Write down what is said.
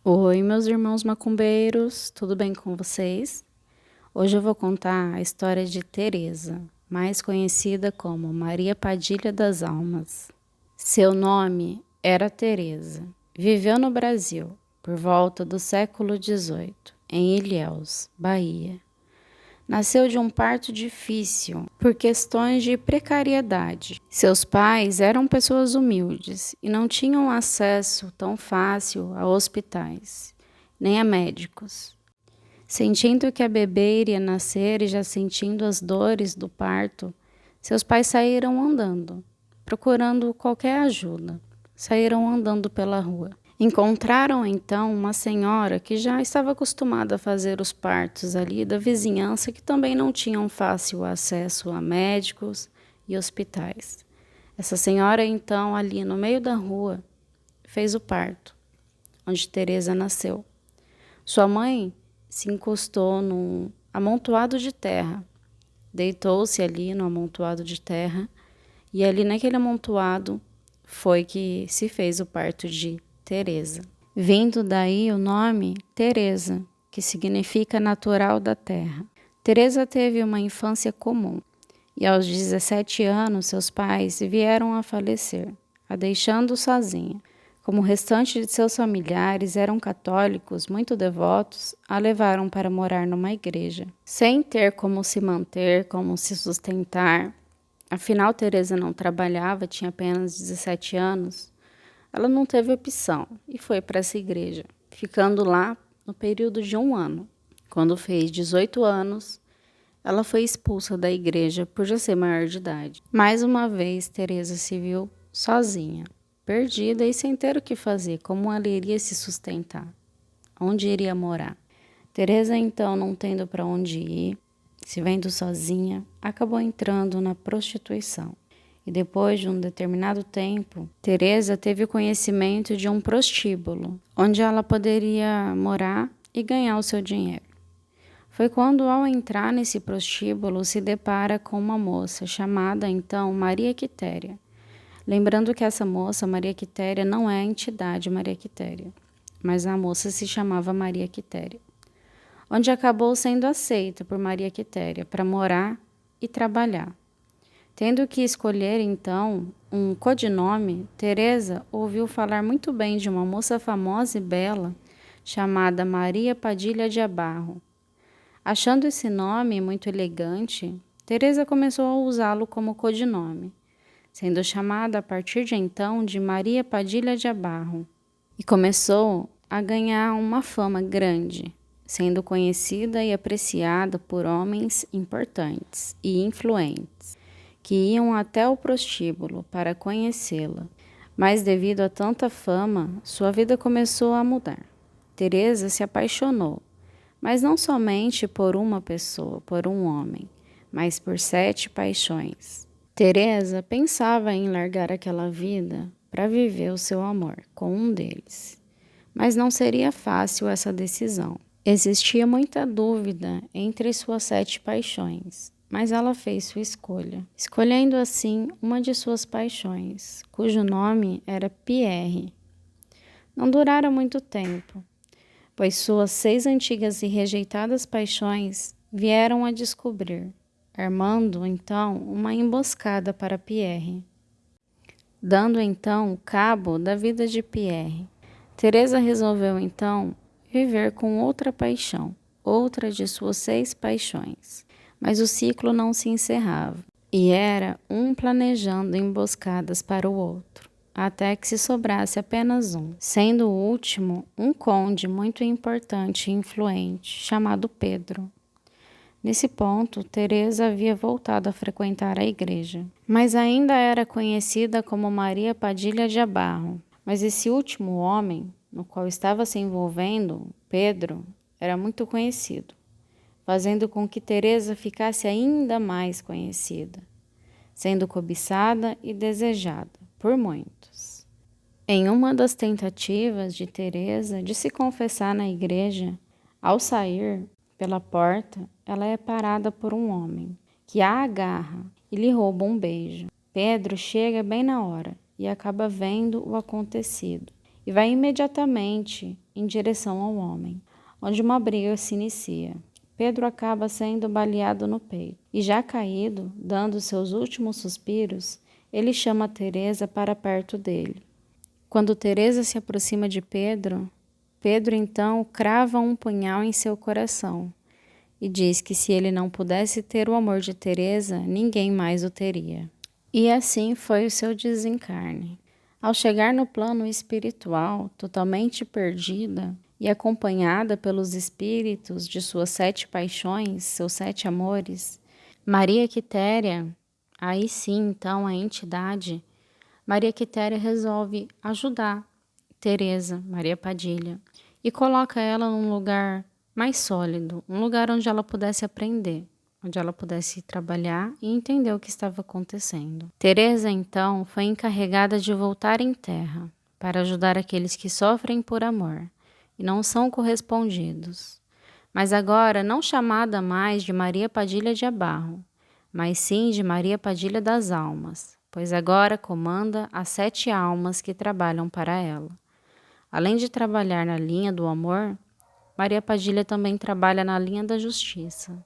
Oi, meus irmãos macumbeiros, tudo bem com vocês? Hoje eu vou contar a história de Teresa, mais conhecida como Maria Padilha das Almas. Seu nome era Teresa. Viveu no Brasil por volta do século XVIII, em Ilhéus, Bahia. Nasceu de um parto difícil por questões de precariedade. Seus pais eram pessoas humildes e não tinham acesso tão fácil a hospitais, nem a médicos. Sentindo que a bebê iria nascer e já sentindo as dores do parto, seus pais saíram andando, procurando qualquer ajuda. Saíram andando pela rua. Encontraram então uma senhora que já estava acostumada a fazer os partos ali da vizinhança, que também não tinham fácil acesso a médicos e hospitais. Essa senhora então ali no meio da rua fez o parto, onde Teresa nasceu. Sua mãe se encostou num amontoado de terra, deitou-se ali no amontoado de terra e ali naquele amontoado foi que se fez o parto de Teresa. Vindo daí o nome Teresa, que significa natural da terra. Teresa teve uma infância comum e aos 17 anos seus pais vieram a falecer, a deixando sozinha. Como o restante de seus familiares eram católicos muito devotos, a levaram para morar numa igreja. Sem ter como se manter, como se sustentar, afinal Teresa não trabalhava, tinha apenas 17 anos, ela não teve opção e foi para essa igreja, ficando lá no período de 1 ano. Quando fez 18 anos, ela foi expulsa da igreja por já ser maior de idade. Mais uma vez, Teresa se viu sozinha, perdida e sem ter o que fazer, como ela iria se sustentar, onde iria morar. Teresa, então, não tendo para onde ir, se vendo sozinha, acabou entrando na prostituição. E depois de um determinado tempo, Teresa teve o conhecimento de um prostíbulo, onde ela poderia morar e ganhar o seu dinheiro. Foi quando, ao entrar nesse prostíbulo, se depara com uma moça chamada, então, Maria Quitéria. Lembrando que essa moça, Maria Quitéria, não é a entidade Maria Quitéria, mas a moça se chamava Maria Quitéria, onde acabou sendo aceita por Maria Quitéria para morar e trabalhar. Tendo que escolher, então, um codinome, Teresa ouviu falar muito bem de uma moça famosa e bela, chamada Maria Padilha de Abarro. Achando esse nome muito elegante, Teresa começou a usá-lo como codinome, sendo chamada a partir de então de Maria Padilha de Abarro. E começou a ganhar uma fama grande, sendo conhecida e apreciada por homens importantes e influentes, que iam até o prostíbulo para conhecê-la. Mas devido a tanta fama, sua vida começou a mudar. Teresa se apaixonou, mas não somente por uma pessoa, por um homem, mas por 7 paixões. Teresa pensava em largar aquela vida para viver o seu amor com um deles. Mas não seria fácil essa decisão. Existia muita dúvida entre suas 7 paixões, mas ela fez sua escolha, escolhendo assim uma de suas paixões, cujo nome era Pierre. Não durara muito tempo, pois suas 6 antigas e rejeitadas paixões vieram a descobrir, armando então uma emboscada para Pierre, dando então cabo da vida de Pierre. Teresa resolveu então viver com outra paixão, outra de suas 6 paixões. Mas o ciclo não se encerrava, e era um planejando emboscadas para o outro, até que se sobrasse apenas um, sendo o último um conde muito importante e influente, chamado Pedro. Nesse ponto, Teresa havia voltado a frequentar a igreja, mas ainda era conhecida como Maria Padilha de Abarro. Mas esse último homem, no qual estava se envolvendo, Pedro, era muito conhecido, fazendo com que Teresa ficasse ainda mais conhecida, sendo cobiçada e desejada por muitos. Em uma das tentativas de Teresa de se confessar na igreja, ao sair pela porta, ela é parada por um homem, que a agarra e lhe rouba um beijo. Pedro chega bem na hora e acaba vendo o acontecido, e vai imediatamente em direção ao homem, onde uma briga se inicia. Pedro acaba sendo baleado no peito e, já caído, dando seus últimos suspiros, ele chama Teresa para perto dele. Quando Teresa se aproxima de Pedro, Pedro então crava um punhal em seu coração e diz que se ele não pudesse ter o amor de Teresa, ninguém mais o teria. E assim foi o seu desencarne. Ao chegar no plano espiritual, totalmente perdida e acompanhada pelos espíritos de suas 7 paixões, seus 7 amores, Maria Quitéria, aí sim então a entidade, Maria Quitéria resolve ajudar Teresa, Maria Padilha, e coloca ela num lugar mais sólido, um lugar onde ela pudesse aprender, onde ela pudesse trabalhar e entender o que estava acontecendo. Teresa, então, foi encarregada de voltar em terra para ajudar aqueles que sofrem por amor e não são correspondidos, mas agora não chamada mais de Maria Padilha de Abarro, mas sim de Maria Padilha das Almas, pois agora comanda as 7 almas que trabalham para ela. Além de trabalhar na linha do amor, Maria Padilha também trabalha na linha da justiça.